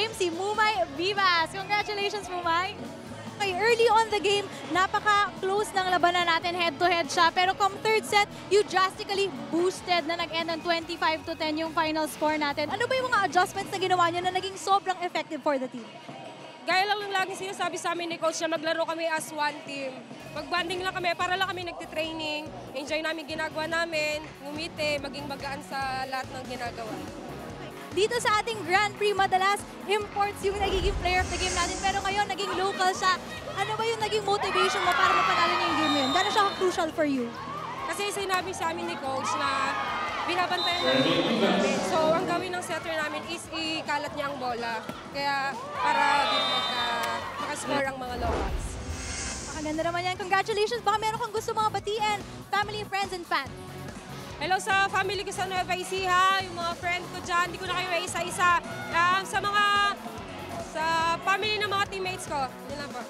game, si Mumay Vivas. Congratulations, Mumay! Okay, early on the game, napaka-close ng labanan natin, head-to-head siya. Pero come third set, you drastically boosted na nag-end ng 25-10 yung final score natin. Ano ba yung mga adjustments na ginawa niyo na naging sobrang effective for the team? Gaya lang lagi sinasabi sa amin ni Coach na maglaro kami as one team. Mag-banding lang kami, para lang kami nagtitraining, enjoy namin ginagawa namin, ngumiti, maging magaan sa lahat ng ginagawa. Dito sa ating Grand Prix, madalas imports yung nagiging player of the game natin. Pero ngayon, naging local siya. Ano ba yung naging motivation mo para mapanalo niya yung game na yun? Gano'n siya crucial for you? Kasi sinabi sa amin ni Coach na binabantayan namin yung namin. So, ang gawin ng setter namin is ikalat niya ang bola. Kaya para din makascore ang mga locals. Pakaganda naman yan. Congratulations! Baka meron kang gusto mga batiin, family, friends, and fans. Hello sa family ko sa Nueva Ecija, yung mga friend ko dyan, hindi ko na kayo isa-isa. Sa family ng mga teammates ko, yun lang po.